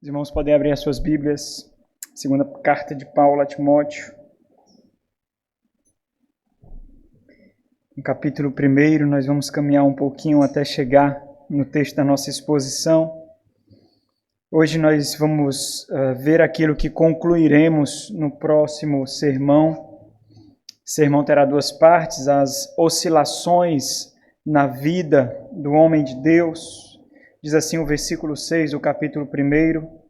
Os irmãos podem abrir as suas Bíblias, segunda carta de Paulo a Timóteo. No capítulo 1, nós vamos caminhar um pouquinho até chegar no texto da nossa exposição. Hoje nós vamos ver aquilo que concluiremos no próximo sermão. O sermão terá duas partes: as oscilações na vida do homem de Deus. Diz assim o versículo 6 do capítulo 1.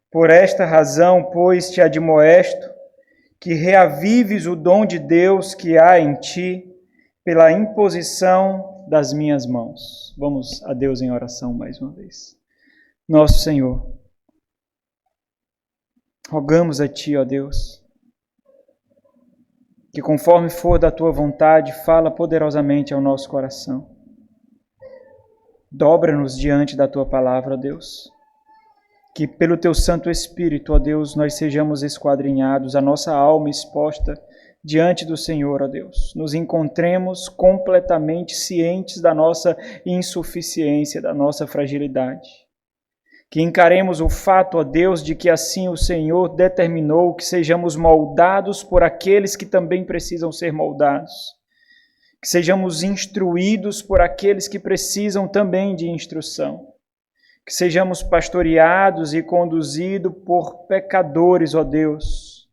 Por esta razão, pois, te admoesto, que reavives o dom de Deus que há em ti, pela imposição das minhas mãos. Vamos a Deus em oração mais uma vez. Nosso Senhor, rogamos a Ti, ó Deus, que conforme for da Tua vontade, fala poderosamente ao nosso coração. Dobra-nos diante da Tua palavra, ó Deus. Que pelo Teu Santo Espírito, ó Deus, nós sejamos esquadrinhados, a nossa alma exposta diante do Senhor, ó Deus. Nos encontremos completamente cientes da nossa insuficiência, da nossa fragilidade. Que encaremos o fato, ó Deus, de que assim o Senhor determinou que sejamos moldados por aqueles que também precisam ser moldados. Que sejamos instruídos por aqueles que precisam também de instrução. Que sejamos pastoreados e conduzidos por pecadores, ó Deus.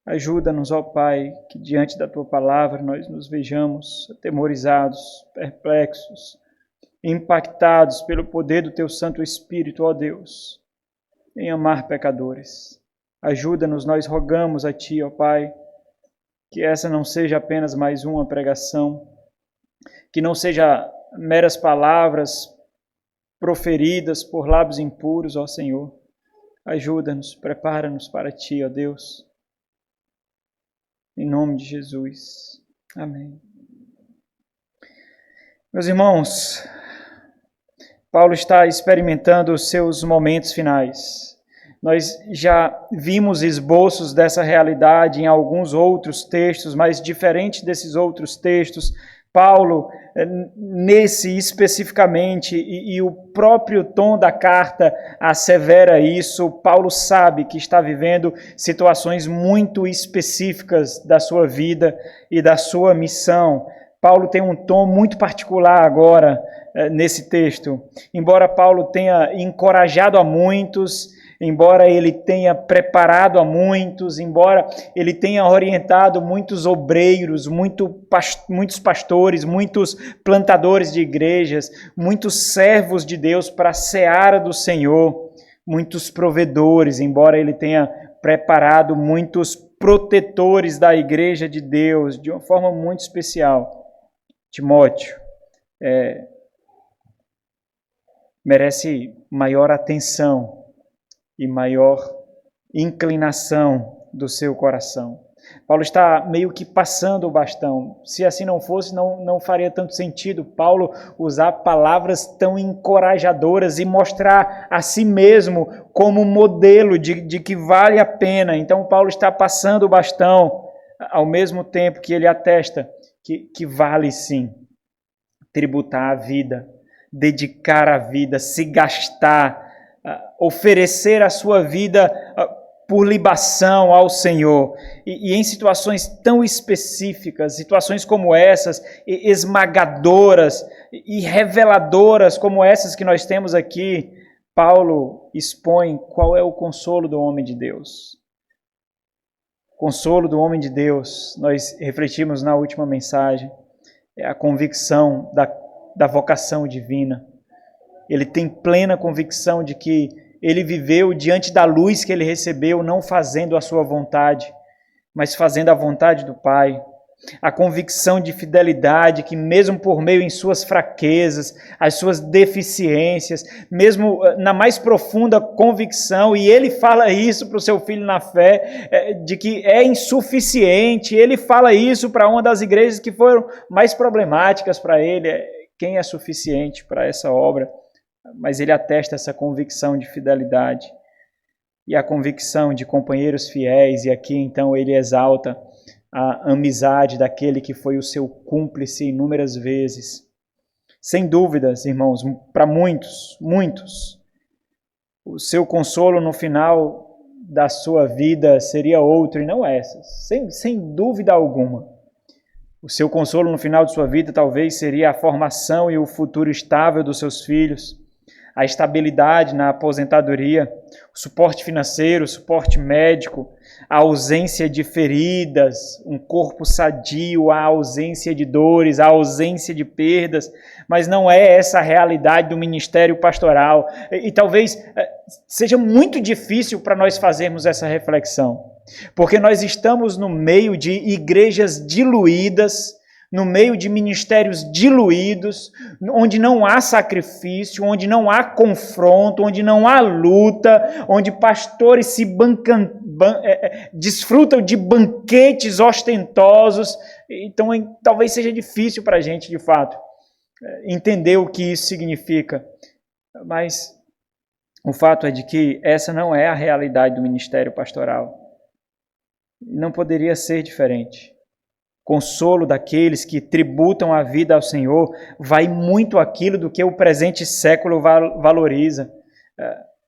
Ajuda-nos, ó Pai, que diante da Tua palavra nós nos vejamos atemorizados, perplexos, impactados pelo poder do Teu Santo Espírito, ó Deus, em amar pecadores. Ajuda-nos, nós rogamos a Ti, ó Pai, que essa não seja apenas mais uma pregação, que não seja meras palavras proferidas por lábios impuros, ó Senhor. Ajuda-nos, prepara-nos para Ti, ó Deus. Em nome de Jesus. Amém. Meus irmãos, Paulo está experimentando os seus momentos finais. Nós já vimos esboços dessa realidade em alguns outros textos, mas diferente desses outros textos, Paulo, nesse especificamente, e o próprio tom da carta assevera isso, Paulo sabe que está vivendo situações muito específicas da sua vida e da sua missão. Paulo tem um tom muito particular agora nesse texto. Embora Paulo tenha encorajado a muitos, embora ele tenha preparado a muitos, embora ele tenha orientado muitos obreiros, muitos pastores, muitos plantadores de igrejas, muitos servos de Deus para a seara do Senhor, muitos provedores, embora ele tenha preparado muitos protetores da igreja de Deus, de uma forma muito especial. Timóteo merece maior atenção e maior inclinação do seu coração. Paulo está meio que passando o bastão. Se assim não fosse, não faria tanto sentido Paulo usar palavras tão encorajadoras e mostrar a si mesmo como modelo de que vale a pena. Então Paulo está passando o bastão, ao mesmo tempo que ele atesta que vale sim tributar a vida, dedicar a vida, se gastar, oferecer a sua vida por libação ao Senhor. E em situações tão específicas, situações como essas, esmagadoras e reveladoras como essas que nós temos aqui, Paulo expõe qual é o consolo do homem de Deus. Consolo do homem de Deus, nós refletimos na última mensagem, é a convicção da vocação divina. Ele tem plena convicção de que ele viveu diante da luz que ele recebeu, não fazendo a sua vontade, mas fazendo a vontade do Pai. A convicção de fidelidade que mesmo por meio em suas fraquezas, as suas deficiências, mesmo na mais profunda convicção, e ele fala isso para o seu filho na fé, de que é insuficiente, ele fala isso para uma das igrejas que foram mais problemáticas para ele, quem é suficiente para essa obra? Mas ele atesta essa convicção de fidelidade e a convicção de companheiros fiéis, e aqui então ele exalta a amizade daquele que foi o seu cúmplice inúmeras vezes. Sem dúvidas, irmãos, para muitos, o seu consolo no final da sua vida seria outro e não essa, sem dúvida alguma. O seu consolo no final de sua vida talvez seria a formação e o futuro estável dos seus filhos, a estabilidade na aposentadoria, o suporte financeiro, o suporte médico, a ausência de feridas, um corpo sadio, a ausência de dores, a ausência de perdas, mas não é essa a realidade do ministério pastoral. E talvez seja muito difícil para nós fazermos essa reflexão, porque nós estamos no meio de igrejas diluídas, no meio de ministérios diluídos, onde não há sacrifício, onde não há confronto, onde não há luta, onde pastores desfrutam de banquetes ostentosos. Então, talvez seja difícil para a gente, de fato, entender o que isso significa. Mas o fato é de que essa não é a realidade do ministério pastoral. Não poderia ser diferente. Consolo daqueles que tributam a vida ao Senhor vai muito aquilo do que o presente século valoriza.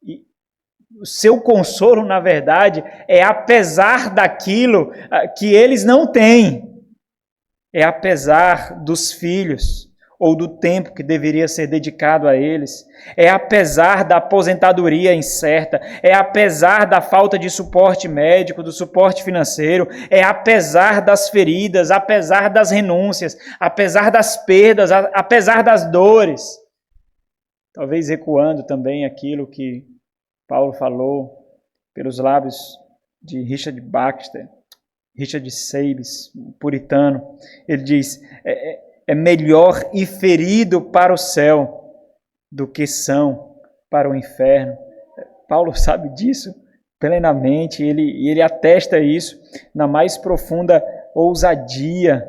E o seu consolo, na verdade, é apesar daquilo que eles não têm. É apesar dos filhos ou do tempo que deveria ser dedicado a eles. É apesar da aposentadoria incerta, é apesar da falta de suporte médico, do suporte financeiro, é apesar das feridas, apesar das renúncias, apesar das perdas, apesar das dores. Talvez ecoando também aquilo que Paulo falou pelos lábios de Richard Baxter, Richard Sabes, puritano. Ele diz: é melhor ir ferido para o céu do que são para o inferno. Paulo sabe disso plenamente, ele atesta isso na mais profunda ousadia.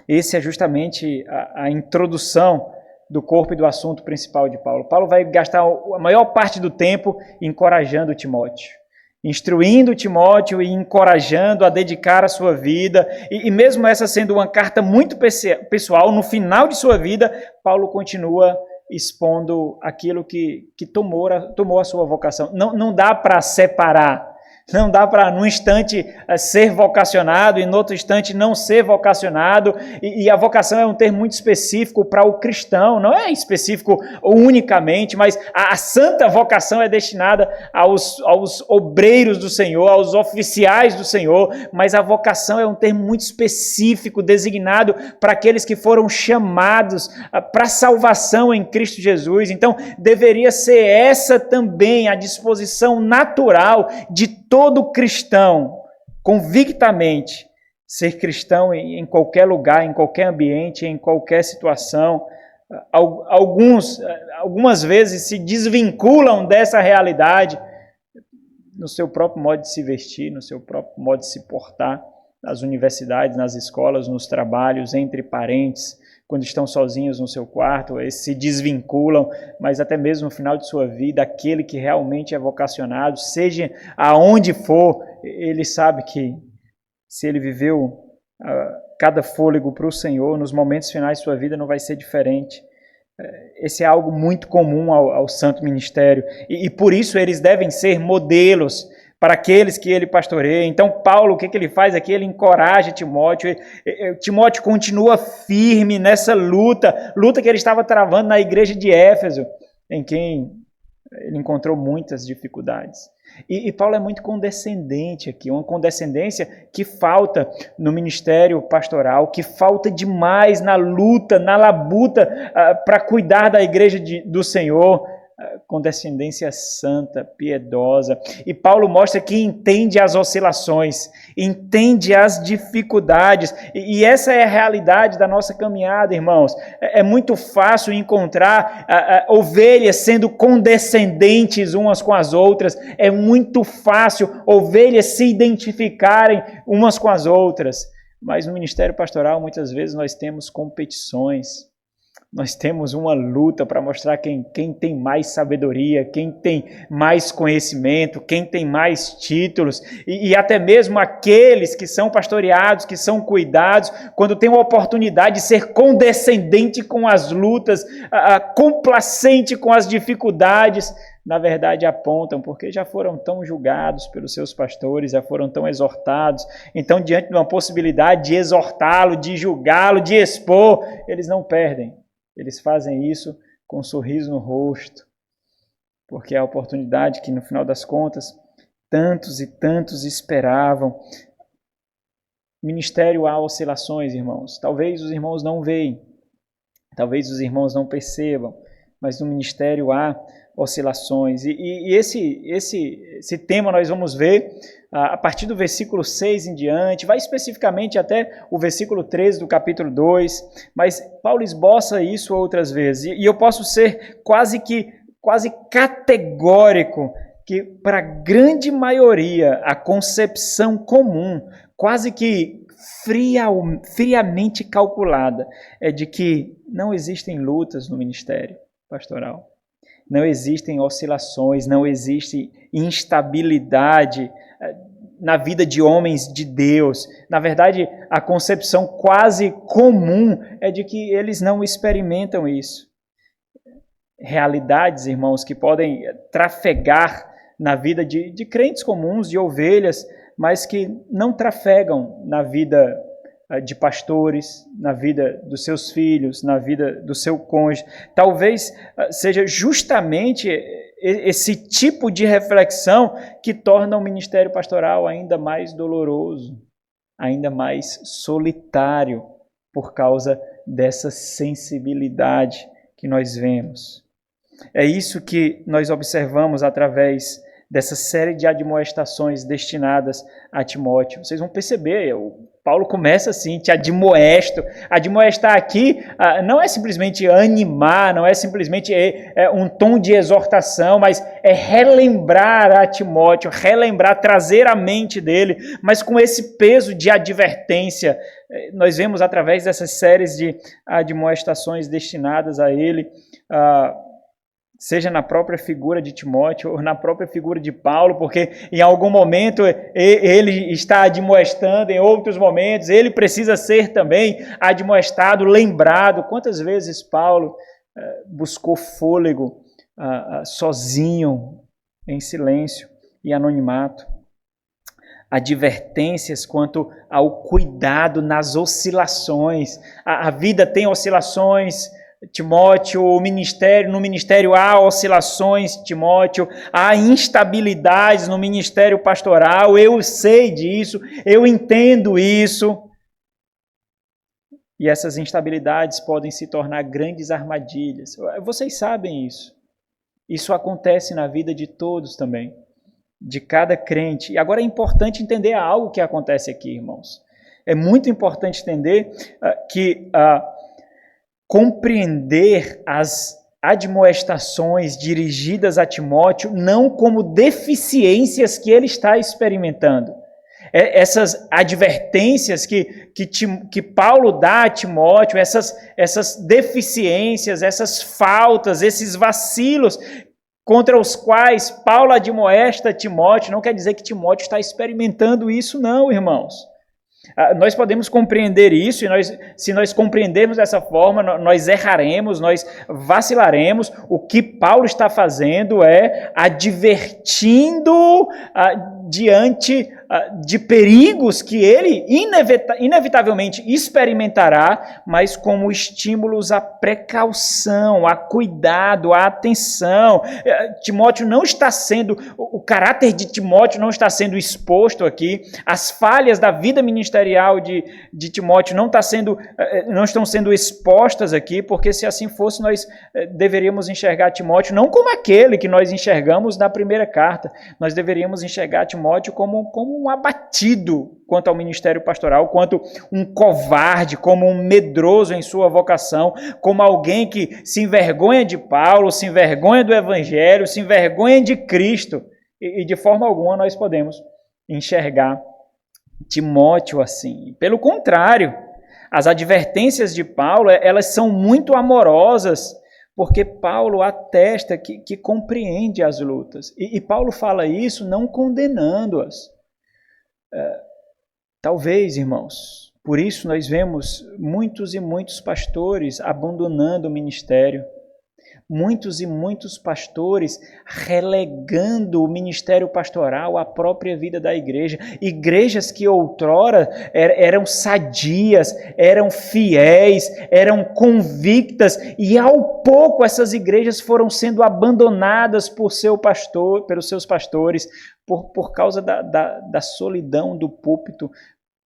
Esse é justamente a introdução do corpo e do assunto principal de Paulo. Paulo vai gastar a maior parte do tempo encorajando Timóteo, instruindo Timóteo e encorajando a dedicar a sua vida, e mesmo essa sendo uma carta muito pessoal, no final de sua vida, Paulo continua expondo aquilo que tomou a sua vocação. Não dá para separar, não dá para num instante ser vocacionado e no outro instante não ser vocacionado, e a vocação é um termo muito específico para o cristão, não é específico unicamente, mas a santa vocação é destinada aos obreiros do Senhor, aos oficiais do Senhor, mas a vocação é um termo muito específico, designado para aqueles que foram chamados para a salvação em Cristo Jesus. Então, deveria ser essa também a disposição natural de todo cristão, convictamente, ser cristão em qualquer lugar, em qualquer ambiente, em qualquer situação. Algumas vezes se desvinculam dessa realidade no seu próprio modo de se vestir, no seu próprio modo de se portar, nas universidades, nas escolas, nos trabalhos, entre parentes, quando estão sozinhos no seu quarto, eles se desvinculam, mas até mesmo no final de sua vida, aquele que realmente é vocacionado, seja aonde for, ele sabe que se ele viveu cada fôlego para o Senhor, nos momentos finais de sua vida não vai ser diferente. Esse é algo muito comum ao santo ministério, e por isso eles devem ser modelos para aqueles que ele pastoreia. Então Paulo, o que ele faz aqui? Ele encoraja Timóteo. Timóteo continua firme nessa luta que ele estava travando na igreja de Éfeso, em quem ele encontrou muitas dificuldades. E Paulo é muito condescendente aqui, uma condescendência que falta no ministério pastoral, que falta demais na luta, na labuta para cuidar da igreja do Senhor. Condescendência santa, piedosa. E Paulo mostra que entende as oscilações, entende as dificuldades. E essa é a realidade da nossa caminhada, irmãos. É muito fácil encontrar ovelhas sendo condescendentes umas com as outras. É muito fácil ovelhas se identificarem umas com as outras. Mas no ministério pastoral, muitas vezes, nós temos competições. Nós temos uma luta para mostrar quem tem mais sabedoria, quem tem mais conhecimento, quem tem mais títulos, e até mesmo aqueles que são pastoreados, que são cuidados, quando tem uma oportunidade de ser condescendente com as lutas, complacente com as dificuldades, na verdade apontam, porque já foram tão julgados pelos seus pastores, já foram tão exortados. Então, diante de uma possibilidade de exortá-lo, de julgá-lo, de expor, eles não perdem. Eles fazem isso com um sorriso no rosto, porque é a oportunidade que, no final das contas, tantos e tantos esperavam. Ministério há oscilações, irmãos. Talvez os irmãos não veem, talvez os irmãos não percebam, mas no ministério há oscilações. E esse tema nós vamos ver a partir do versículo 6 em diante, vai especificamente até o versículo 13 do capítulo 2, mas Paulo esboça isso outras vezes. E eu posso ser quase categórico que para a grande maioria a concepção comum, quase que friamente calculada, é de que não existem lutas no ministério pastoral. Não existem oscilações, não existe instabilidade na vida de homens de Deus. Na verdade, a concepção quase comum é de que eles não experimentam isso. Realidades, irmãos, que podem trafegar na vida de crentes comuns, de ovelhas, mas que não trafegam na vida de pastores, na vida dos seus filhos, na vida do seu cônjuge. Talvez seja justamente esse tipo de reflexão que torna o ministério pastoral ainda mais doloroso, ainda mais solitário, por causa dessa sensibilidade que nós vemos. É isso que nós observamos através dessa série de admoestações destinadas a Timóteo. Vocês vão perceber, Paulo começa assim, te admoesto. Admoestar aqui não é simplesmente animar, não é simplesmente um tom de exortação, mas é relembrar a Timóteo, relembrar, trazer à mente dele, mas com esse peso de advertência. Nós vemos através dessas séries de admoestações destinadas a ele, seja na própria figura de Timóteo ou na própria figura de Paulo, porque em algum momento ele está admoestando, em outros momentos ele precisa ser também admoestado, lembrado. Quantas vezes Paulo buscou fôlego sozinho, em silêncio e anonimato. Advertências quanto ao cuidado nas oscilações. A vida tem oscilações, Timóteo, no ministério há oscilações, Timóteo, há instabilidades no ministério pastoral, eu sei disso, eu entendo isso. E essas instabilidades podem se tornar grandes armadilhas. Vocês sabem isso. Isso acontece na vida de todos também, de cada crente. E agora é importante entender algo que acontece aqui, irmãos. É muito importante entender que compreender as admoestações dirigidas a Timóteo não como deficiências que ele está experimentando. Essas advertências que Paulo dá a Timóteo, essas deficiências, essas faltas, esses vacilos contra os quais Paulo admoesta Timóteo, não quer dizer que Timóteo está experimentando isso, não, irmãos. Nós podemos compreender isso, e se nós compreendermos dessa forma, nós erraremos, nós vacilaremos. O que Paulo está fazendo é advertindo diante de perigos que ele inevitavelmente experimentará, mas como estímulos à precaução, a cuidado, à atenção. Timóteo não está sendo, o caráter de Timóteo não está sendo exposto aqui, as falhas da vida ministerial de Timóteo não estão sendo expostas aqui, porque se assim fosse, nós deveríamos enxergar Timóteo não como aquele que nós enxergamos na primeira carta, nós deveríamos enxergar Timóteo como um abatido quanto ao ministério pastoral, quanto um covarde, como um medroso em sua vocação, como alguém que se envergonha de Paulo, se envergonha do Evangelho, se envergonha de Cristo. E de forma alguma nós podemos enxergar Timóteo assim. Pelo contrário, As advertências de Paulo, elas são muito amorosas, porque Paulo atesta que compreende as lutas. E Paulo fala isso não condenando-as. Talvez, irmãos, por isso nós vemos muitos e muitos pastores abandonando o ministério. Muitos e muitos pastores relegando o ministério pastoral à própria vida da igreja. Igrejas que outrora eram sadias, eram fiéis, eram convictas, e ao pouco essas igrejas foram sendo abandonadas pelos seus pastores, por causa da solidão do púlpito,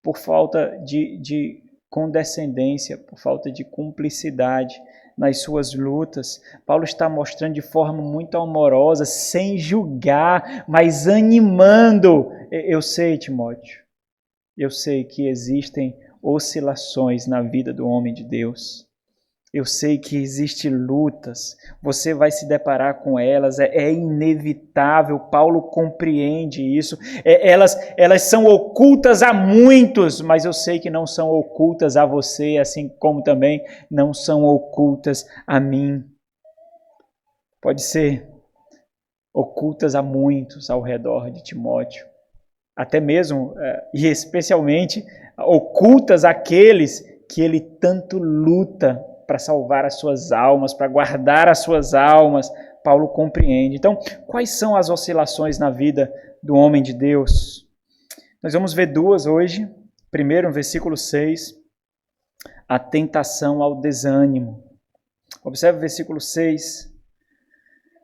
por falta de condescendência, por falta de cumplicidade nas suas lutas. Paulo está mostrando de forma muito amorosa, sem julgar, mas animando. Eu sei, Timóteo, eu sei que existem oscilações na vida do homem de Deus. Eu sei que existem lutas, você vai se deparar com elas, é inevitável, Paulo compreende isso. Elas são ocultas a muitos, mas eu sei que não são ocultas a você, assim como também não são ocultas a mim. Pode ser ocultas a muitos ao redor de Timóteo, até mesmo e especialmente ocultas àqueles que ele tanto luta para salvar as suas almas, para guardar as suas almas. Paulo compreende. Então, quais são as oscilações na vida do homem de Deus? Nós vamos ver duas hoje. Primeiro, no versículo 6, a tentação ao desânimo. Observe o versículo 6.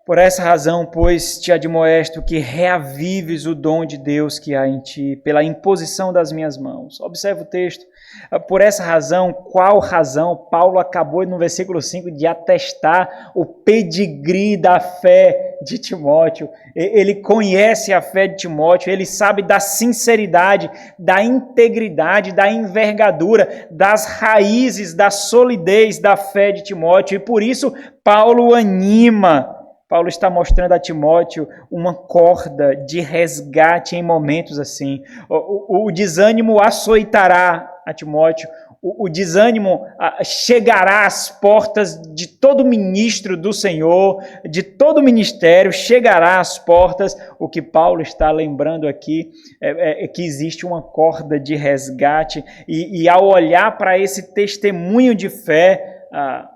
Por essa razão, pois, te admoesto que reavives o dom de Deus que há em ti, pela imposição das minhas mãos. Observe o texto. Por essa razão, qual razão? Paulo acabou no versículo 5 de atestar o pedigree da fé de Timóteo. Ele conhece a fé de Timóteo, ele sabe da sinceridade, da integridade, da envergadura, das raízes, da solidez da fé de Timóteo. E por isso, Paulo anima. Paulo está mostrando a Timóteo uma corda de resgate em momentos assim. O desânimo açoitará a Timóteo, o desânimo chegará às portas de todo ministro do Senhor, de todo ministério, chegará às portas. O que Paulo está lembrando aqui é que existe uma corda de resgate, e ao olhar para esse testemunho de fé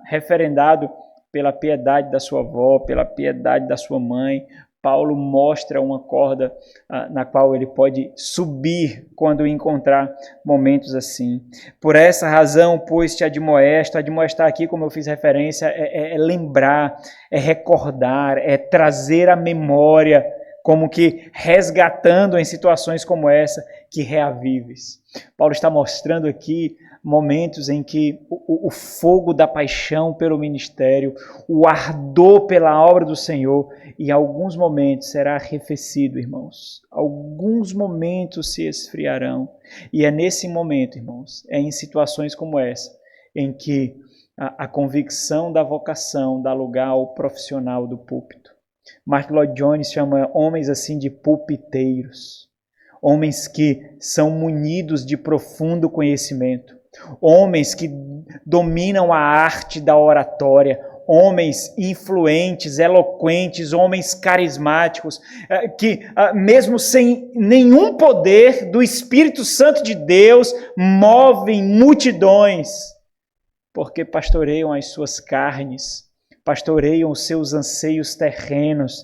referendado pela piedade da sua avó, pela piedade da sua mãe, Paulo mostra uma corda na qual ele pode subir quando encontrar momentos assim. Por essa razão, pois, te admoesto. Admoestar aqui, como eu fiz referência, é lembrar, é recordar, é trazer à memória, como que resgatando em situações como essa, que reavives. Paulo está mostrando aqui momentos em que o fogo da paixão pelo ministério, o ardor pela obra do Senhor, em alguns momentos será arrefecido, irmãos. Alguns momentos se esfriarão. E é nesse momento, irmãos, é em situações como essa, em que a convicção da vocação dá lugar ao profissional do púlpito. Mark Lloyd Jones chama homens assim de pulpiteiros. Homens que são munidos de profundo conhecimento. Homens que dominam a arte da oratória, homens influentes, eloquentes, homens carismáticos, que mesmo sem nenhum poder do Espírito Santo de Deus, movem multidões, porque pastoreiam as suas carnes, pastoreiam os seus anseios terrenos.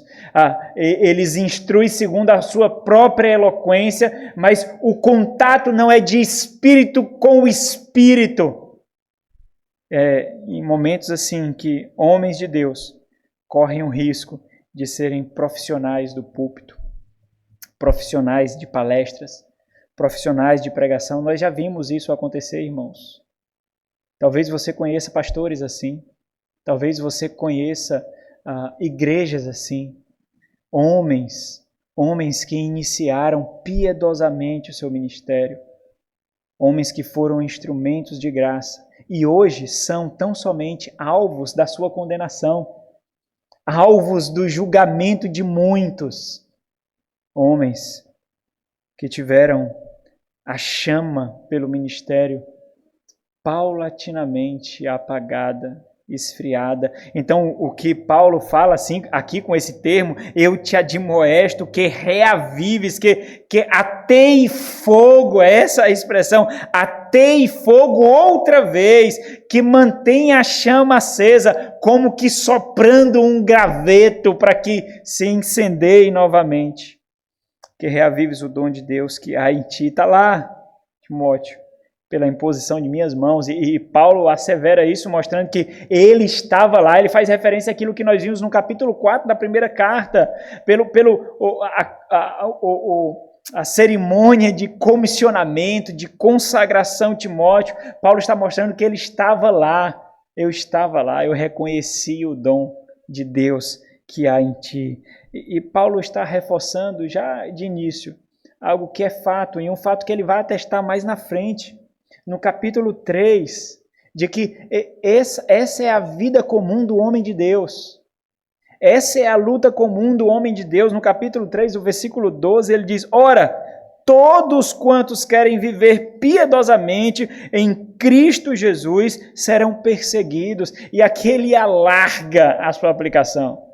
Eles instruem segundo a sua própria eloquência, mas o contato não é de espírito com o espírito. Em momentos assim que homens de Deus correm o risco de serem profissionais do púlpito, profissionais de palestras, profissionais de pregação. Nós já vimos isso acontecer, irmãos. Talvez você conheça pastores assim. Talvez você conheça igrejas assim, homens que iniciaram piedosamente o seu ministério, homens que foram instrumentos de graça e hoje são tão somente alvos da sua condenação, alvos do julgamento de muitos, homens que tiveram a chama pelo ministério paulatinamente apagada, esfriada. Então, o que Paulo fala assim, aqui com esse termo, eu te admoesto que reavives, que ateie fogo, essa é a expressão, ateie fogo outra vez, que mantenha a chama acesa, como que soprando um graveto para que se incendeie novamente. Que reavives o dom de Deus que há em ti. Está lá, Timóteo, pela imposição de minhas mãos, e Paulo assevera isso, mostrando que ele estava lá. Ele faz referência àquilo que nós vimos no capítulo 4 da primeira carta, a cerimônia de comissionamento, de consagração de Timóteo. Paulo está mostrando que ele estava lá, eu reconheci o dom de Deus que há em ti. E Paulo está reforçando já de início algo que é fato, e um fato que ele vai atestar mais na frente, no capítulo 3, de que essa é a vida comum do homem de Deus. Essa é a luta comum do homem de Deus. No capítulo 3, o versículo 12, ele diz: ora, todos quantos querem viver piedosamente em Cristo Jesus serão perseguidos. E aqui ele alarga a sua aplicação.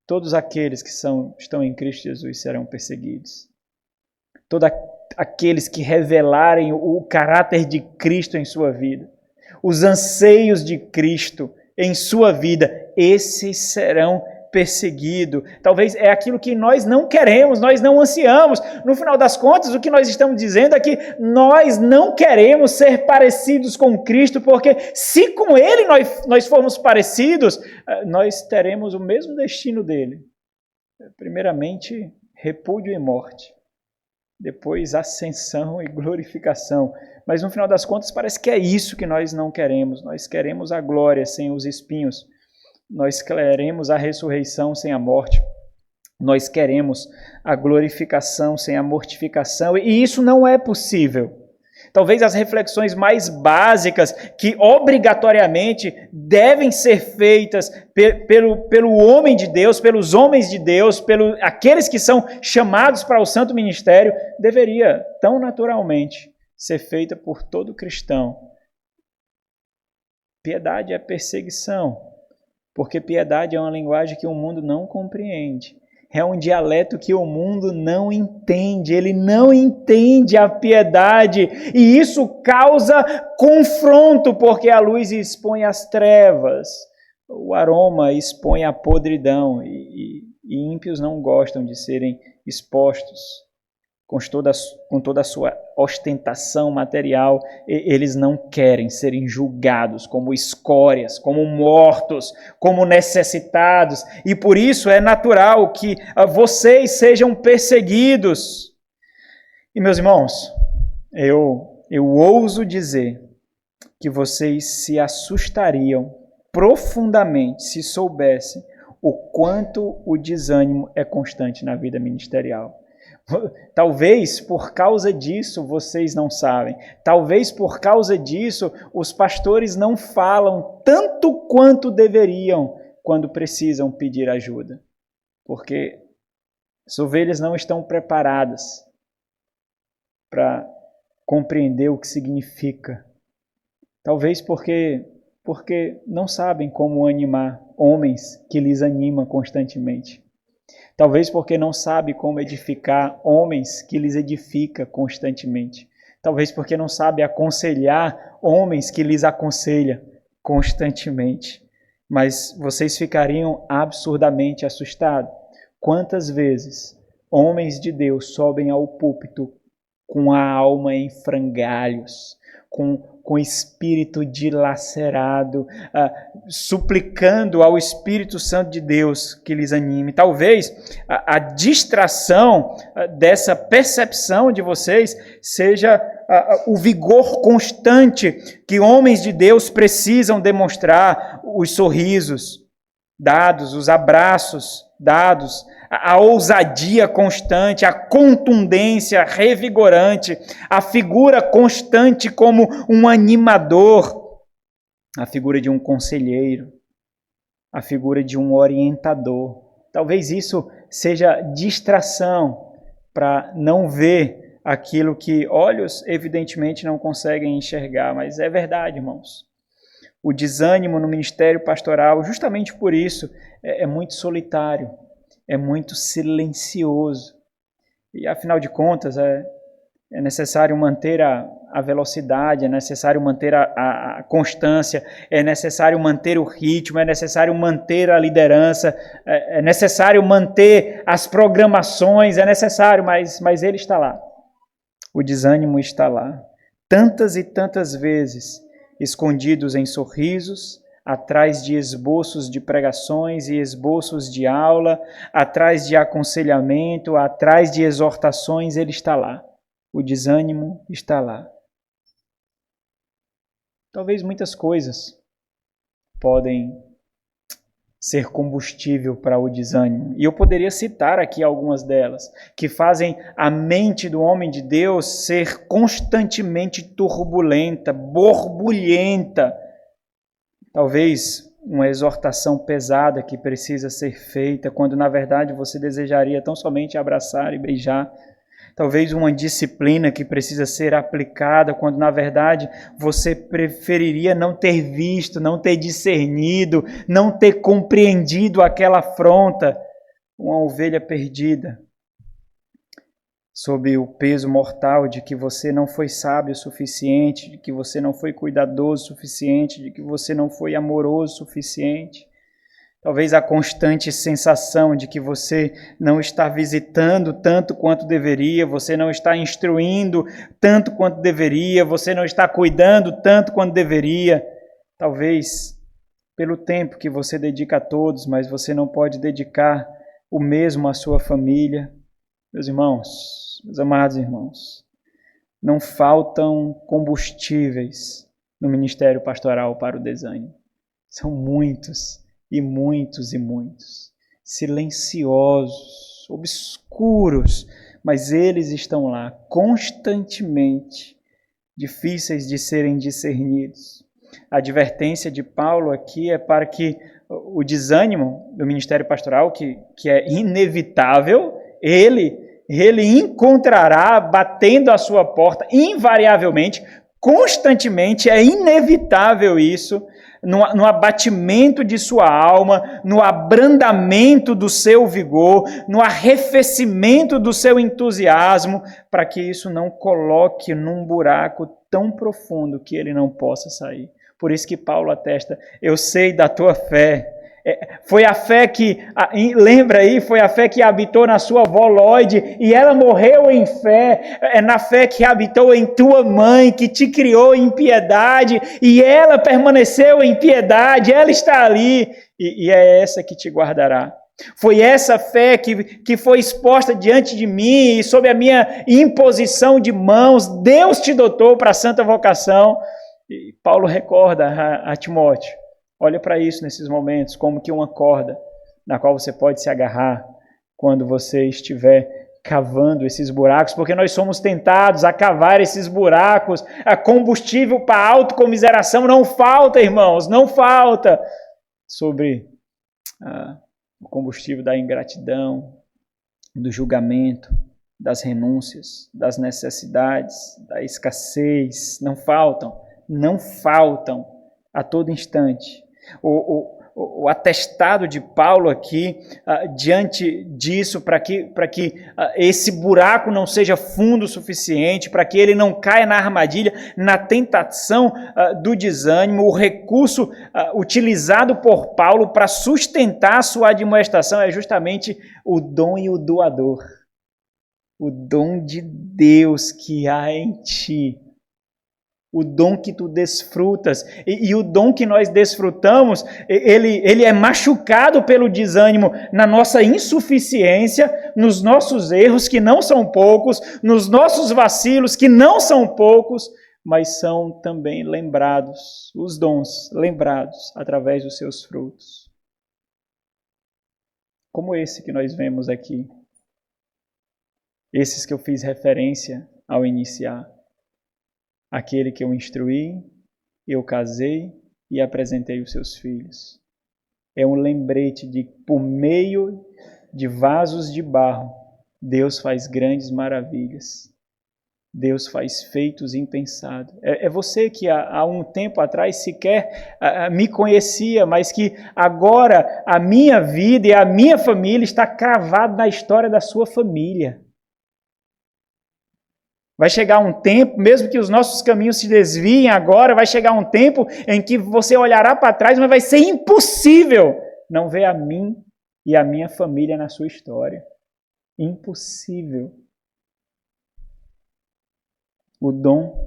Todos aqueles que estão em Cristo Jesus serão perseguidos. Todos aqueles que revelarem o caráter de Cristo em sua vida, os anseios de Cristo em sua vida, esses serão perseguidos. Talvez é aquilo que nós não queremos, nós não ansiamos. No final das contas, o que nós estamos dizendo é que nós não queremos ser parecidos com Cristo, porque se com Ele nós formos parecidos, nós teremos o mesmo destino dele. Primeiramente, repúdio e morte. Depois, ascensão e glorificação. Mas no final das contas, parece que é isso que nós não queremos. Nós queremos a glória sem os espinhos. Nós queremos a ressurreição sem a morte. Nós queremos a glorificação sem a mortificação. E isso não é possível. Talvez as reflexões mais básicas que obrigatoriamente devem ser feitas pelo homem de Deus, pelos homens de Deus, aqueles que são chamados para o santo ministério, deveria tão naturalmente ser feita por todo cristão. Piedade é perseguição, porque piedade é uma linguagem que o mundo não compreende. É um dialeto que o mundo não entende, ele não entende a piedade, e isso causa confronto, porque a luz expõe as trevas, o aroma expõe a podridão, e ímpios não gostam de serem expostos. Com toda a sua ostentação material, eles não querem serem julgados como escórias, como mortos, como necessitados. E por isso é natural que vocês sejam perseguidos. E meus irmãos, eu ouso dizer que vocês se assustariam profundamente se soubessem o quanto o desânimo é constante na vida ministerial. Talvez por causa disso vocês não sabem. Talvez por causa disso os pastores não falam tanto quanto deveriam quando precisam pedir ajuda. Porque as ovelhas não estão preparadas para compreender o que significa. Talvez porque não sabem como animar homens que lhes animam constantemente. Talvez porque não sabe como edificar homens que lhes edifica constantemente. Talvez porque não sabe aconselhar homens que lhes aconselha constantemente. Mas vocês ficariam absurdamente assustados. Quantas vezes homens de Deus sobem ao púlpito com a alma em frangalhos, com o espírito dilacerado, suplicando ao Espírito Santo de Deus que lhes anime. Talvez a distração dessa percepção de vocês seja o vigor constante que homens de Deus precisam demonstrar, os sorrisos dados, os abraços dados, a ousadia constante, a contundência revigorante, a figura constante como um animador, a figura de um conselheiro, a figura de um orientador. Talvez isso seja distração para não ver aquilo que olhos evidentemente não conseguem enxergar, mas é verdade, irmãos. O desânimo no ministério pastoral, justamente por isso, é muito solitário, é muito silencioso. E afinal de contas, é necessário manter a velocidade, é necessário manter a constância, é necessário manter o ritmo, é necessário manter a liderança, é necessário manter as programações, é necessário, mas ele está lá. O desânimo está lá. Tantas e tantas vezes, escondidos em sorrisos, atrás de esboços de pregações e esboços de aula, atrás de aconselhamento, atrás de exortações, ele está lá. O desânimo está lá. Talvez muitas coisas podem ser combustível para o desânimo. E eu poderia citar aqui algumas delas, que fazem a mente do homem de Deus ser constantemente turbulenta, borbulhenta. Talvez uma exortação pesada que precisa ser feita, quando na verdade você desejaria tão somente abraçar e beijar. Talvez uma disciplina que precisa ser aplicada, quando na verdade você preferiria não ter visto, não ter discernido, não ter compreendido aquela afronta. Uma ovelha perdida, sob o peso mortal de que você não foi sábio o suficiente, de que você não foi cuidadoso o suficiente, de que você não foi amoroso o suficiente. Talvez a constante sensação de que você não está visitando tanto quanto deveria, você não está instruindo tanto quanto deveria, você não está cuidando tanto quanto deveria. Talvez pelo tempo que você dedica a todos, mas você não pode dedicar o mesmo à sua família. Meus irmãos, meus amados irmãos, não faltam combustíveis no ministério pastoral para o desânimo. São muitos. E muitos e muitos, silenciosos, obscuros, mas eles estão lá constantemente, difíceis de serem discernidos. A advertência de Paulo aqui é para que o desânimo do ministério pastoral, que é inevitável, ele encontrará batendo à sua porta, invariavelmente, constantemente, é inevitável isso, no abatimento de sua alma, no abrandamento do seu vigor, no arrefecimento do seu entusiasmo, para que isso não coloque num buraco tão profundo que ele não possa sair. Por isso que Paulo atesta, eu sei da tua fé. Foi a fé que, lembra aí, foi a fé que habitou na sua avó Lloyd, e ela morreu em fé, é na fé que habitou em tua mãe, que te criou em piedade, e ela permaneceu em piedade, ela está ali, e é essa que te guardará. Foi essa fé que foi exposta diante de mim, e sob a minha imposição de mãos, Deus te dotou para a santa vocação. E Paulo recorda a Timóteo, olha para isso nesses momentos, como que uma corda na qual você pode se agarrar quando você estiver cavando esses buracos, porque nós somos tentados a cavar esses buracos. A combustível para a autocomiseração não falta, irmãos, não falta. Sobre o combustível da ingratidão, do julgamento, das renúncias, das necessidades, da escassez, não faltam a todo instante. O atestado de Paulo aqui, diante disso, para que esse buraco não seja fundo o suficiente, para que ele não caia na armadilha, na tentação do desânimo, o recurso utilizado por Paulo para sustentar a sua admoestação é justamente o dom e o doador. O dom de Deus que há em ti. O dom que tu desfrutas, e o dom que nós desfrutamos, ele é machucado pelo desânimo na nossa insuficiência, nos nossos erros, que não são poucos, nos nossos vacilos, que não são poucos, mas são também lembrados, os dons lembrados através dos seus frutos. Como esse que nós vemos aqui, esses que eu fiz referência ao iniciar. Aquele que eu instruí, eu casei e apresentei os seus filhos. É um lembrete de, por meio de vasos de barro, Deus faz grandes maravilhas. Deus faz feitos impensados. É você que há um tempo atrás sequer me conhecia, mas que agora a minha vida e a minha família está cravado na história da sua família. Vai chegar um tempo, mesmo que os nossos caminhos se desviem agora, vai chegar um tempo em que você olhará para trás, mas vai ser impossível não ver a mim e a minha família na sua história. Impossível. O dom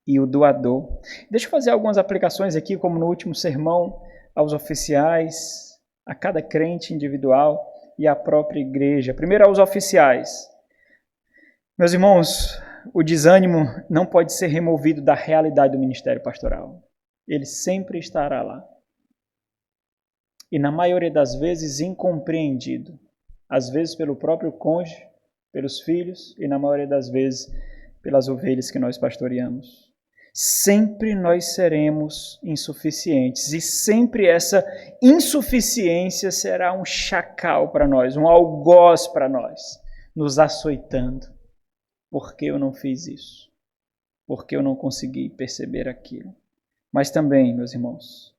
e o doador. Deixa eu fazer algumas aplicações aqui, como no último sermão, aos oficiais, a cada crente individual e à própria igreja. Primeiro aos oficiais. Meus irmãos, o desânimo não pode ser removido da realidade do ministério pastoral. Ele sempre estará lá. E na maioria das vezes incompreendido. Às vezes pelo próprio cônjuge, pelos filhos e na maioria das vezes pelas ovelhas que nós pastoreamos. Sempre nós seremos insuficientes e sempre essa insuficiência será um chacal para nós, um algoz para nós, nos açoitando. Por que eu não fiz isso? Por que eu não consegui perceber aquilo? Mas também, meus irmãos,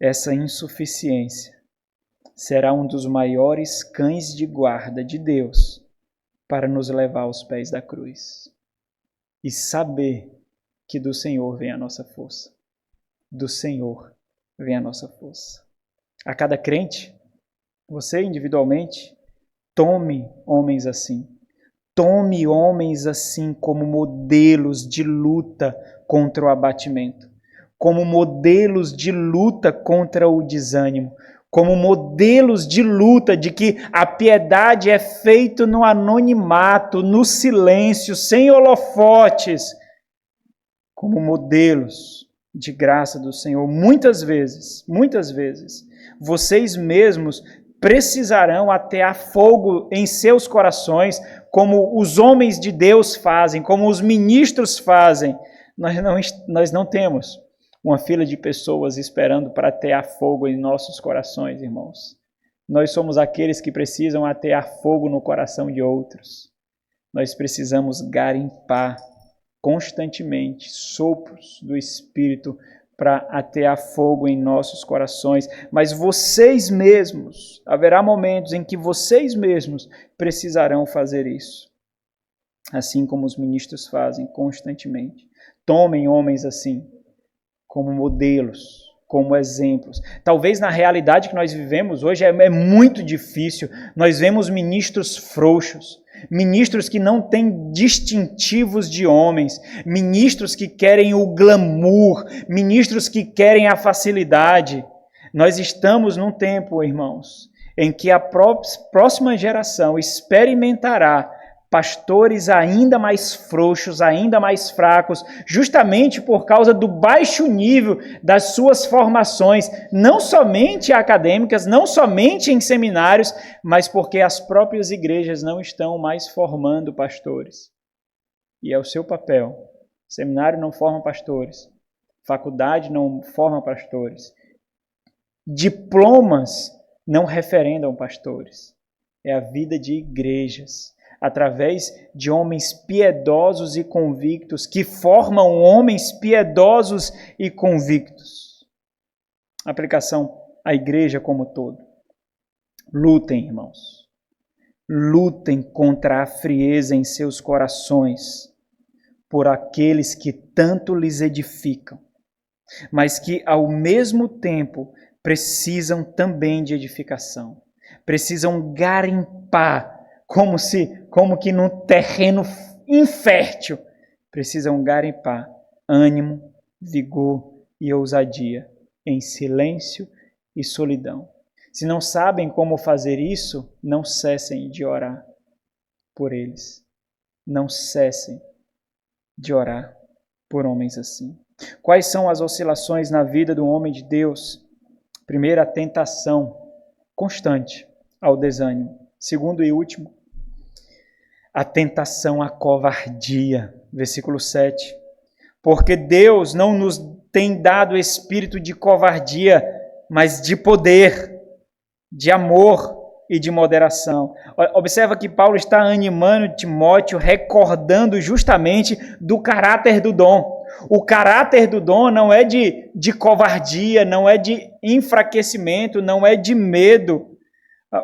essa insuficiência será um dos maiores cães de guarda de Deus para nos levar aos pés da cruz. E saber que do Senhor vem a nossa força. Do Senhor vem a nossa força. A cada crente, você individualmente, tome homens assim. Tome homens assim como modelos de luta contra o abatimento, como modelos de luta contra o desânimo, como modelos de luta de que a piedade é feita no anonimato, no silêncio, sem holofotes, como modelos de graça do Senhor. Muitas vezes, vocês mesmos precisarão atear fogo em seus corações, como os homens de Deus fazem, como os ministros fazem. Nós não temos uma fila de pessoas esperando para atear fogo em nossos corações, irmãos. Nós somos aqueles que precisam atear fogo no coração de outros. Nós precisamos garimpar constantemente sopros do Espírito para atear fogo em nossos corações. Mas vocês mesmos, haverá momentos em que vocês mesmos precisarão fazer isso. Assim como os ministros fazem constantemente. Tomem homens assim, como modelos, como exemplos. Talvez na realidade que nós vivemos hoje é muito difícil. Nós vemos ministros frouxos, ministros que não têm distintivos de homens, ministros que querem o glamour, ministros que querem a facilidade. Nós estamos num tempo, irmãos, em que a próxima geração experimentará pastores ainda mais frouxos, ainda mais fracos, justamente por causa do baixo nível das suas formações, não somente acadêmicas, não somente em seminários, mas porque as próprias igrejas não estão mais formando pastores. E é o seu papel. Seminário não forma pastores, faculdade não forma pastores, diplomas não referendam pastores. É a vida de igrejas, através de homens piedosos e convictos, que formam homens piedosos e convictos. Aplicação à igreja como todo. Lutem, irmãos. Lutem contra a frieza em seus corações por aqueles que tanto lhes edificam, mas que ao mesmo tempo precisam também de edificação. Precisam garimpar como que num terreno infértil, precisam garimpar ânimo, vigor e ousadia, em silêncio e solidão. Se não sabem como fazer isso, não cessem de orar por eles. Não cessem de orar por homens assim. Quais são as oscilações na vida do homem de Deus? Primeiro, a tentação constante ao desânimo. Segundo e último, a tentação à covardia. Versículo 7. Porque Deus não nos tem dado espírito de covardia, mas de poder, de amor e de moderação. Observa que Paulo está animando Timóteo, recordando justamente do caráter do dom. O caráter do dom não é de covardia, não é de enfraquecimento, não é de medo.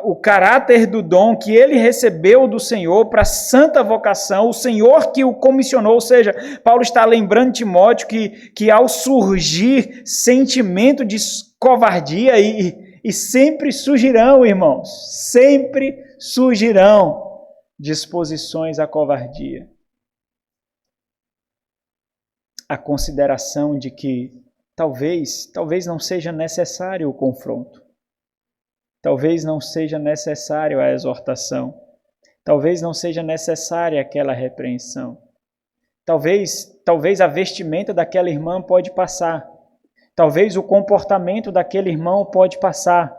O caráter do dom que ele recebeu do Senhor para a santa vocação, o Senhor que o comissionou, ou seja, Paulo está lembrando Timóteo que ao surgir sentimento de covardia, e sempre surgirão, irmãos, sempre surgirão disposições à covardia. A consideração de que talvez não seja necessário o confronto. Talvez não seja necessário a exortação. Talvez não seja necessária aquela repreensão. Talvez a vestimenta daquela irmã pode passar. Talvez o comportamento daquele irmão pode passar.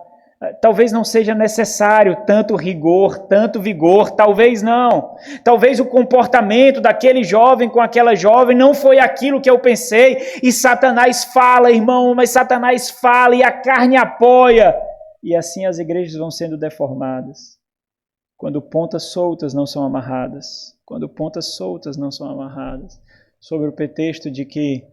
Talvez não seja necessário tanto rigor, tanto vigor, talvez não. Talvez o comportamento daquele jovem com aquela jovem não foi aquilo que eu pensei. E Satanás fala, irmão, mas Satanás fala e a carne apoia. E assim as igrejas vão sendo deformadas. Quando pontas soltas não são amarradas. Quando pontas soltas não são amarradas. Sobre o pretexto de que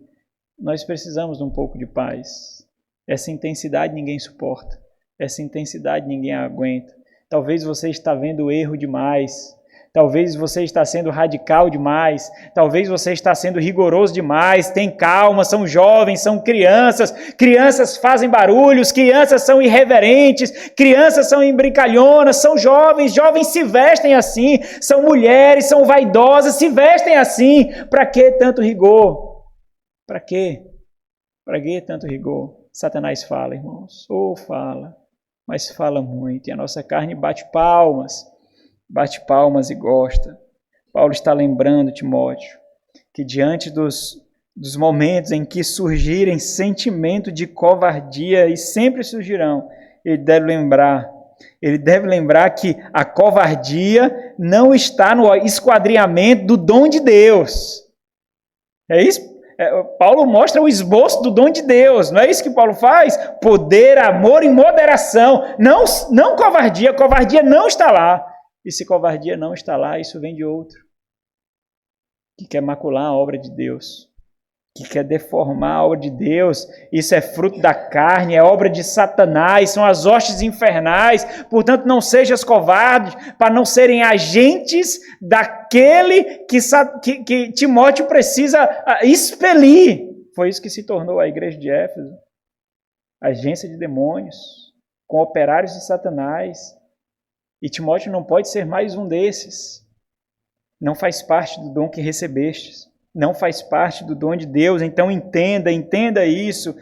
nós precisamos de um pouco de paz. Essa intensidade ninguém suporta. Essa intensidade ninguém aguenta. Talvez você está vendo erro demais. Talvez você está sendo radical demais. Talvez você está sendo rigoroso demais. Tem calma, são jovens, são crianças. Crianças fazem barulhos, crianças são irreverentes, crianças são embrincalhonas, são jovens, jovens se vestem assim. São mulheres, são vaidosas, se vestem assim. Para que tanto rigor? Para quê? Para que tanto rigor? Satanás fala, irmãos. Fala. Mas fala muito. E a nossa carne bate palmas e gosta. Paulo está lembrando Timóteo que diante dos momentos em que surgirem sentimento de covardia, e sempre surgirão, ele deve lembrar que a covardia não está no esquadrinhamento do dom de Deus. É isso? Paulo mostra o esboço do dom de Deus, não é isso que Paulo faz? Poder, amor e moderação, não covardia, covardia não está lá. E se covardia não está lá, isso vem de outro, que quer macular a obra de Deus, que quer deformar a obra de Deus. Isso é fruto da carne, é obra de Satanás, são as hostes infernais. Portanto, não sejas covarde, para não serem agentes daquele que Timóteo precisa expelir. Foi isso que se tornou a igreja de Éfeso, agência de demônios, com operários de Satanás. E Timóteo não pode ser mais um desses. Não faz parte do dom que recebestes. Não faz parte do dom de Deus. Então entenda isso.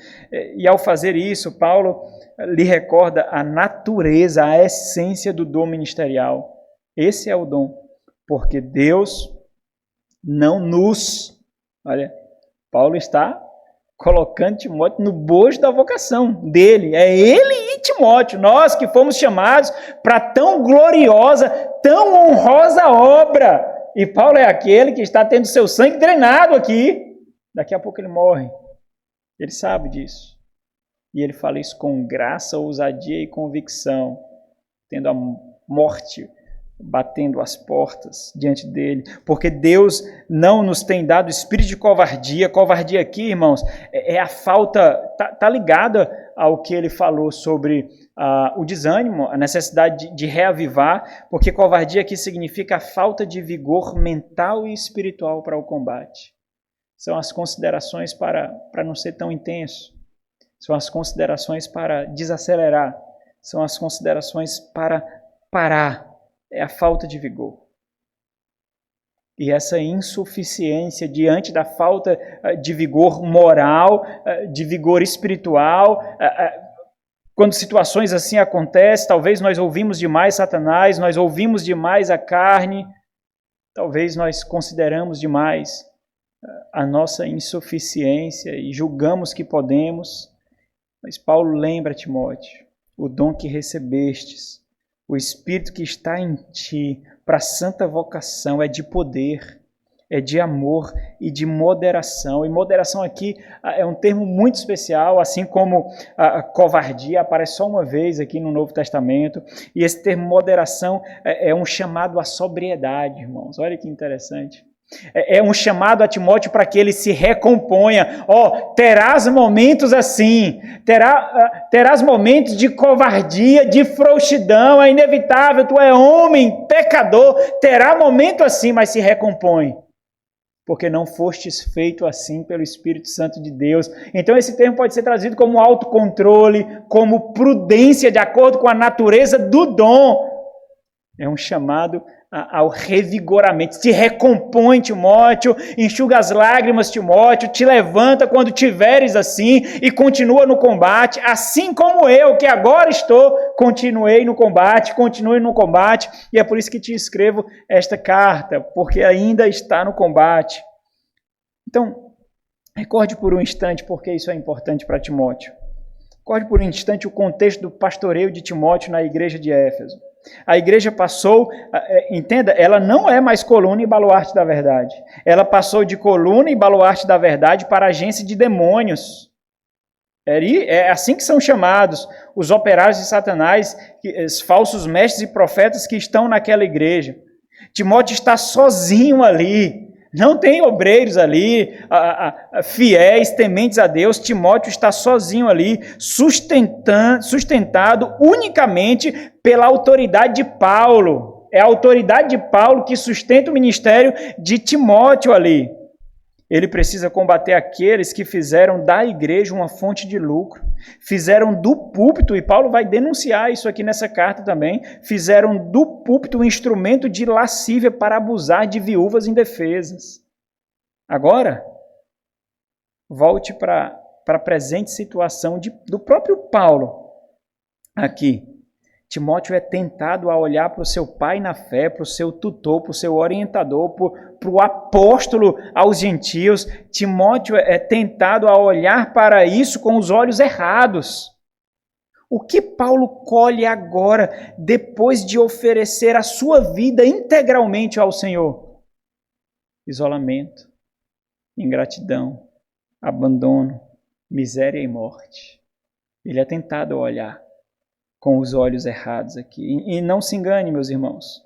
E ao fazer isso, Paulo lhe recorda a natureza, a essência do dom ministerial. Esse é o dom. Porque Deus não nos... Olha, Paulo está colocando Timóteo no bojo da vocação dele. É ele e Timóteo, nós que fomos chamados para tão gloriosa, tão honrosa obra. E Paulo é aquele que está tendo seu sangue drenado aqui. Daqui a pouco ele morre. Ele sabe disso. E ele fala isso com graça, ousadia e convicção, tendo a morte batendo as portas diante dele, porque Deus não nos tem dado espírito de covardia. Covardia aqui, irmãos, é a falta, tá ligada ao que ele falou sobre o desânimo, a necessidade de reavivar, porque covardia aqui significa a falta de vigor mental e espiritual para o combate. São as considerações para não ser tão intenso, são as considerações para desacelerar, são as considerações para parar. É a falta de vigor. E essa insuficiência diante da falta de vigor moral, de vigor espiritual, quando situações assim acontecem, talvez nós ouvimos demais Satanás, nós ouvimos demais a carne, talvez nós consideramos demais a nossa insuficiência e julgamos que podemos. Mas Paulo lembra, Timóteo, o dom que recebestes, o Espírito que está em ti para a santa vocação é de poder. é de amor e de moderação. E moderação aqui é um termo muito especial, assim como a covardia aparece só uma vez aqui no Novo Testamento. E esse termo moderação é um chamado à sobriedade, irmãos. Olha que interessante. É um chamado a Timóteo para que ele se recomponha. Terás momentos assim, terás momentos de covardia, de frouxidão, é inevitável, tu é homem, pecador, terá momento assim, mas se recompõe. Porque não fostes feito assim pelo Espírito Santo de Deus. Então esse termo pode ser traduzido como autocontrole, como prudência de acordo com a natureza do dom. É um chamado ao revigoramento. Se recompõe, Timóteo, enxuga as lágrimas, Timóteo, te levanta quando tiveres assim e continua no combate, assim como eu, que agora continue no combate, e é por isso que te escrevo esta carta, porque ainda está no combate. Então, recorde por um instante porque isso é importante para Timóteo. Recorde por um instante o contexto do pastoreio de Timóteo na igreja de Éfeso. A igreja passou, entenda, ela não é mais coluna e baluarte da verdade. Ela passou de coluna e baluarte da verdade para agência de demônios. É assim que são chamados os operários de Satanás, os falsos mestres e profetas que estão naquela igreja. Timóteo está sozinho ali. Não tem obreiros ali, fiéis, tementes a Deus. Timóteo está sozinho ali, sustentado unicamente pela autoridade de Paulo. É a autoridade de Paulo que sustenta o ministério de Timóteo ali. Ele precisa combater aqueles que fizeram da igreja uma fonte de lucro. Fizeram do púlpito, e Paulo vai denunciar isso aqui nessa carta também, fizeram do púlpito um instrumento de lascívia para abusar de viúvas indefesas. Agora, volte para a presente situação do próprio Paulo aqui. Timóteo é tentado a olhar para o seu pai na fé, para o seu tutor, para o seu orientador, para o apóstolo aos gentios. Timóteo é tentado a olhar para isso com os olhos errados. O que Paulo colhe agora, depois de oferecer a sua vida integralmente ao Senhor? Isolamento, ingratidão, abandono, miséria e morte. Ele é tentado a olhar com os olhos errados aqui. E não se engane, meus irmãos.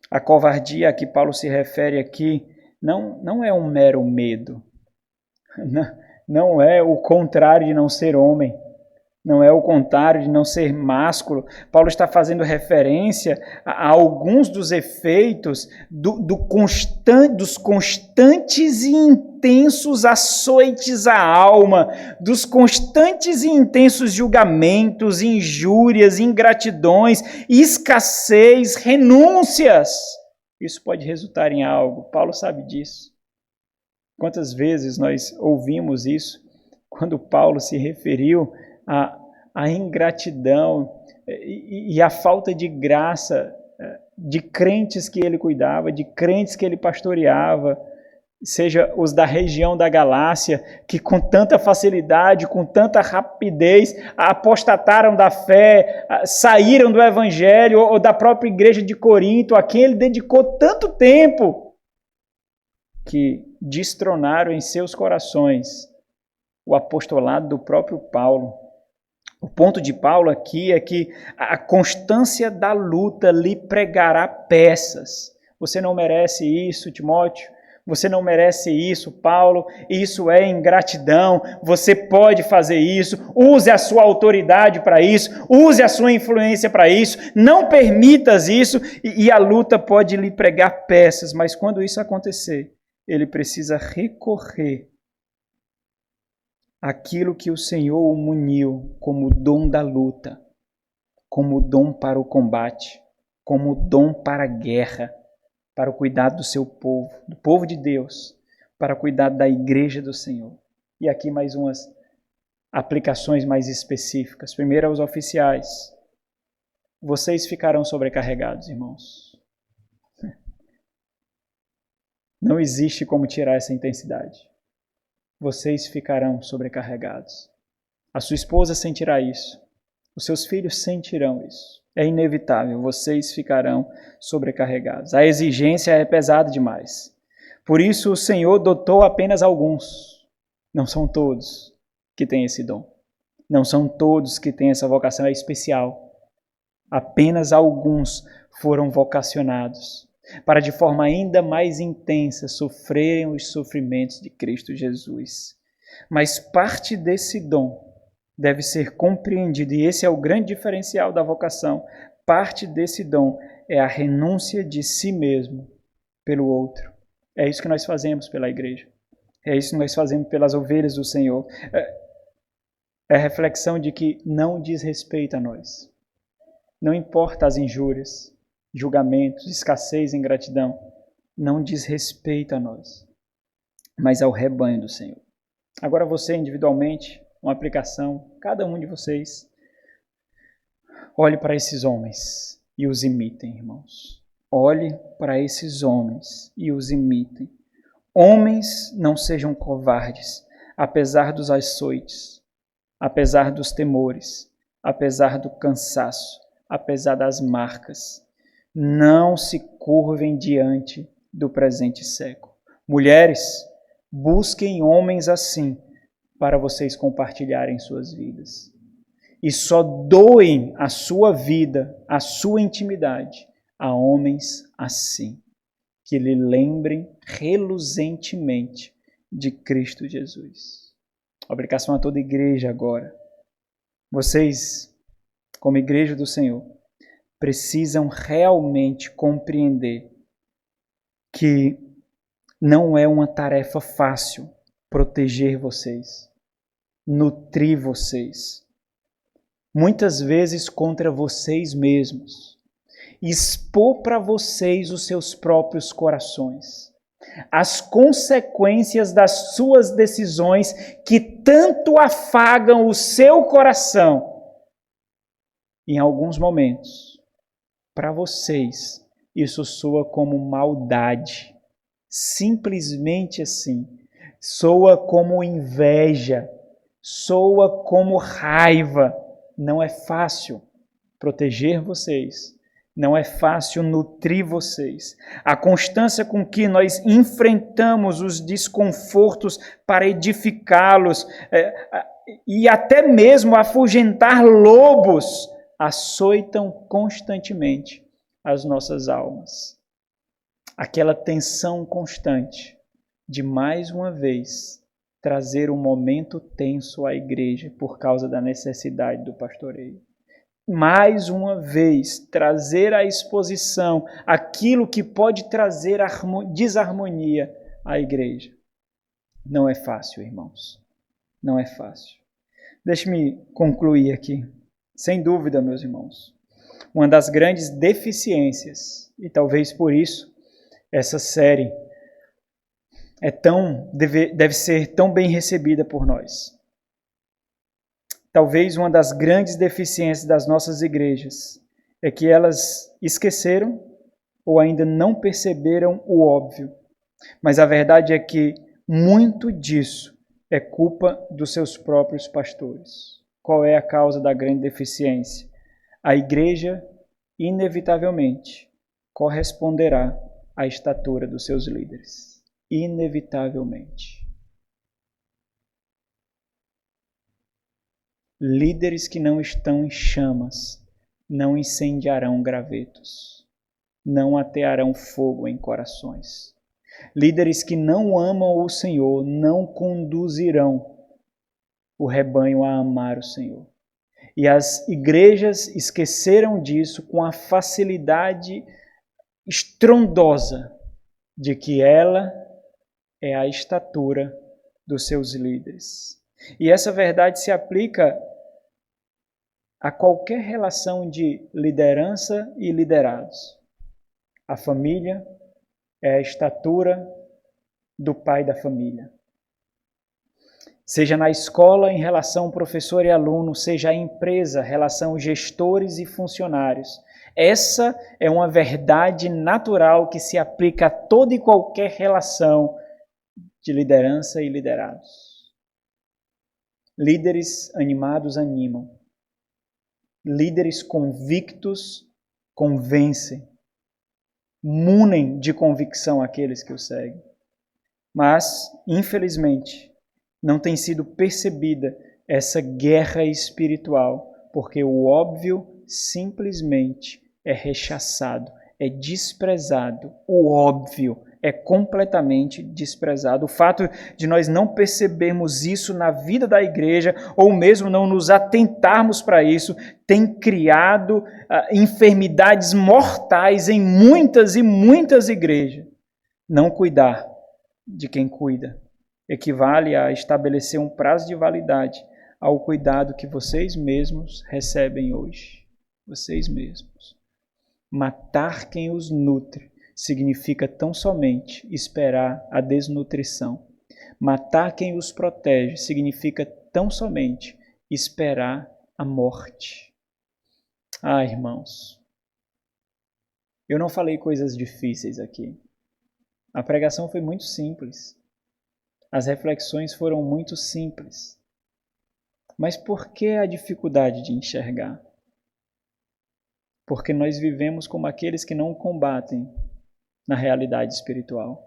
A covardia a que Paulo se refere aqui não é um mero medo. Não é o contrário de não ser homem. Não é o contrário de não ser másculo. Paulo está fazendo referência a alguns dos efeitos dos constantes e intensos açoites à alma, dos constantes e intensos julgamentos, injúrias, ingratidões, escassez, renúncias. Isso pode resultar em algo. Paulo sabe disso. Quantas vezes nós ouvimos isso quando Paulo se referiu a ingratidão e a falta de graça de crentes que ele cuidava, de crentes que ele pastoreava, seja os da região da Galácia, que com tanta facilidade, com tanta rapidez, apostataram da fé, saíram do evangelho, ou da própria igreja de Corinto, a quem ele dedicou tanto tempo, que destronaram em seus corações o apostolado do próprio Paulo. O ponto de Paulo aqui é que a constância da luta lhe pregará peças. Você não merece isso, Timóteo. Você não merece isso, Paulo. Isso é ingratidão. Você pode fazer isso. Use a sua autoridade para isso. Use a sua influência para isso. Não permitas isso. E a luta pode lhe pregar peças. Mas quando isso acontecer, ele precisa recorrer aquilo que o Senhor o muniu como dom da luta, como dom para o combate, como dom para a guerra, para o cuidado do seu povo, do povo de Deus, para o cuidado da igreja do Senhor. E aqui mais umas aplicações mais específicas. Primeiro, aos oficiais. Vocês ficarão sobrecarregados, irmãos. Não existe como tirar essa intensidade. Vocês ficarão sobrecarregados. A sua esposa sentirá isso. Os seus filhos sentirão isso. É inevitável, vocês ficarão sobrecarregados. A exigência é pesada demais. Por isso o Senhor dotou apenas alguns. Não são todos que têm esse dom. Não são todos que têm essa vocação especial. Apenas alguns foram vocacionados para, de forma ainda mais intensa, sofrerem os sofrimentos de Cristo Jesus. Mas parte desse dom deve ser compreendido, e esse é o grande diferencial da vocação. Parte desse dom é a renúncia de si mesmo pelo outro. É isso que nós fazemos pela igreja. É isso que nós fazemos pelas ovelhas do Senhor. É a reflexão de que não diz respeito a nós. Não importa as injúrias, julgamentos, escassez, ingratidão. Não diz respeito a nós, mas ao rebanho do Senhor. Agora você individualmente, uma aplicação, cada um de vocês, olhe para esses homens e os imitem, irmãos. Olhe para esses homens e os imitem. Homens, não sejam covardes, apesar dos açoites, apesar dos temores, apesar do cansaço, apesar das marcas. Não se curvem diante do presente século. Mulheres, busquem homens assim para vocês compartilharem suas vidas. E só doem a sua vida, a sua intimidade a homens assim, que lhe lembrem reluzentemente de Cristo Jesus. Obrigação a toda igreja agora. Vocês, como igreja do Senhor, precisam realmente compreender que não é uma tarefa fácil proteger vocês, nutrir vocês, muitas vezes contra vocês mesmos, expor para vocês os seus próprios corações, as consequências das suas decisões que tanto afagam o seu coração. Em alguns momentos, para vocês, isso soa como maldade, simplesmente assim, soa como inveja, soa como raiva. Não é fácil proteger vocês. Não é fácil nutrir vocês. A constância com que nós enfrentamos os desconfortos para edificá-los e até mesmo afugentar lobos açoitam constantemente as nossas almas. Aquela tensão constante de mais uma vez trazer um momento tenso à igreja por causa da necessidade do pastoreio. Mais uma vez, trazer à exposição aquilo que pode trazer desarmonia à igreja. Não é fácil, irmãos. Não é fácil. Deixe-me concluir aqui. Sem dúvida, meus irmãos, uma das grandes deficiências, e talvez por isso essa série deve ser tão bem recebida por nós. Talvez uma das grandes deficiências das nossas igrejas é que elas esqueceram ou ainda não perceberam o óbvio. Mas a verdade é que muito disso é culpa dos seus próprios pastores. Qual é a causa da grande deficiência? A igreja, inevitavelmente, corresponderá à estatura dos seus líderes. Inevitavelmente. Líderes que não estão em chamas não incendiarão gravetos, não atearão fogo em corações. Líderes que não amam o Senhor não conduzirão o rebanho a amar o Senhor. E as igrejas esqueceram disso com a facilidade estrondosa de que ela é a estatura dos seus líderes. E essa verdade se aplica a qualquer relação de liderança e liderados. A família é a estatura do pai da família. Seja na escola, em relação professor e aluno, seja a empresa, relação gestores e funcionários. Essa é uma verdade natural que se aplica a toda e qualquer relação de liderança e liderados. Líderes animados animam. Líderes convictos convencem. Munem de convicção aqueles que o seguem. Mas, infelizmente, não tem sido percebida essa guerra espiritual, porque o óbvio simplesmente é rechaçado, é desprezado. O óbvio é completamente desprezado. O fato de nós não percebermos isso na vida da igreja, ou mesmo não nos atentarmos para isso, tem criado enfermidades mortais em muitas e muitas igrejas. Não cuidar de quem cuida equivale a estabelecer um prazo de validade ao cuidado que vocês mesmos recebem hoje. Vocês mesmos. Matar quem os nutre significa tão somente esperar a desnutrição. Matar quem os protege significa tão somente esperar a morte. Ah, irmãos, eu não falei coisas difíceis aqui. A pregação foi muito simples. As reflexões foram muito simples. Mas por que a dificuldade de enxergar? Porque nós vivemos como aqueles que não combatem na realidade espiritual.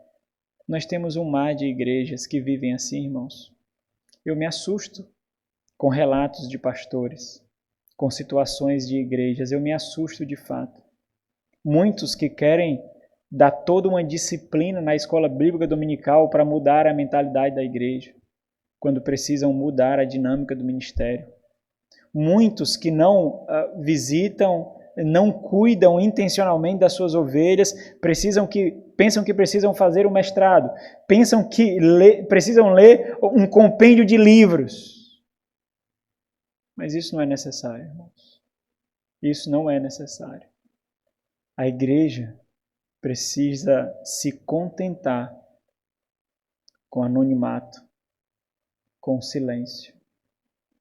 Nós temos um mar de igrejas que vivem assim, irmãos. Eu me assusto com relatos de pastores, com situações de igrejas. Eu me assusto de fato. Muitos que querem dar toda uma disciplina na escola bíblica dominical para mudar a mentalidade da igreja, quando precisam mudar a dinâmica do ministério. Muitos que não visitam, não cuidam intencionalmente das suas ovelhas, pensam que precisam fazer um mestrado, pensam que precisam ler um compêndio de livros. Mas isso não é necessário, irmãos. Isso não é necessário. A igreja precisa se contentar com anonimato, com silêncio,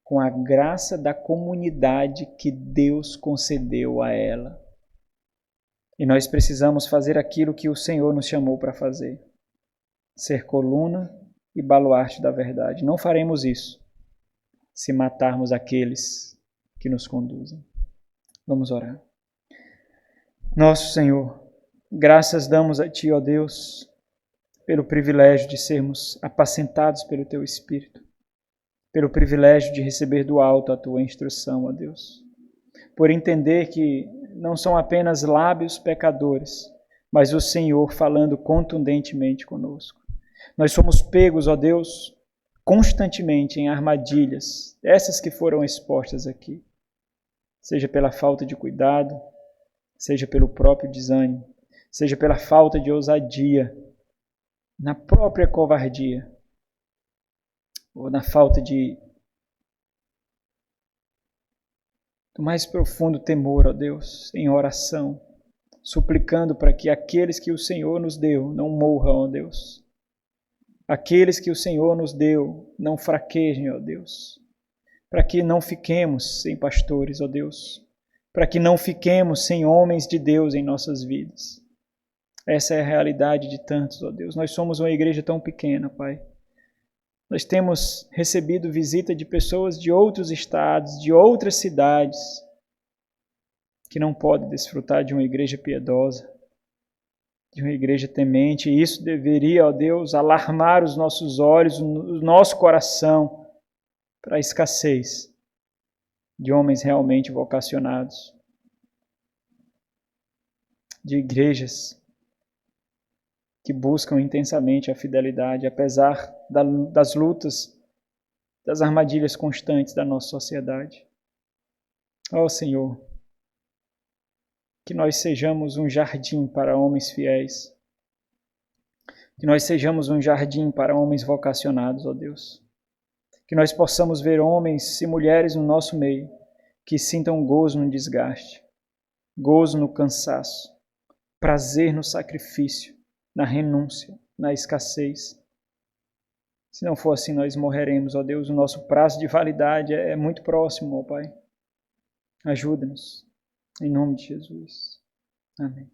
com a graça da comunidade que Deus concedeu a ela. E nós precisamos fazer aquilo que o Senhor nos chamou para fazer: ser coluna e baluarte da verdade. Não faremos isso se matarmos aqueles que nos conduzem. Vamos orar. Nosso Senhor, graças damos a Ti, ó Deus, pelo privilégio de sermos apacentados pelo Teu Espírito, pelo privilégio de receber do alto a Tua instrução, ó Deus, por entender que não são apenas lábios pecadores, mas o Senhor falando contundentemente conosco. Nós somos pegos, ó Deus, constantemente em armadilhas, essas que foram expostas aqui, seja pela falta de cuidado, seja pelo próprio desânimo, seja pela falta de ousadia, na própria covardia, ou na falta do mais profundo temor, ó Deus, em oração, suplicando para que aqueles que o Senhor nos deu não morram, ó Deus. Aqueles que o Senhor nos deu não fraquejem, ó Deus. Para que não fiquemos sem pastores, ó Deus. Para que não fiquemos sem homens de Deus em nossas vidas. Essa é a realidade de tantos, ó Deus. Nós somos uma igreja tão pequena, Pai. Nós temos recebido visita de pessoas de outros estados, de outras cidades, que não podem desfrutar de uma igreja piedosa, de uma igreja temente. E isso deveria, ó Deus, alarmar os nossos olhos, o nosso coração para a escassez de homens realmente vocacionados, de igrejas que buscam intensamente a fidelidade, apesar das lutas, das armadilhas constantes da nossa sociedade. Ó Senhor, que nós sejamos um jardim para homens fiéis, que nós sejamos um jardim para homens vocacionados, ó Deus. Que nós possamos ver homens e mulheres no nosso meio que sintam gozo no desgaste, gozo no cansaço, prazer no sacrifício, na renúncia, na escassez. Se não for assim, nós morreremos, ó Deus. O nosso prazo de validade é muito próximo, ó Pai. Ajuda-nos. Em nome de Jesus. Amém.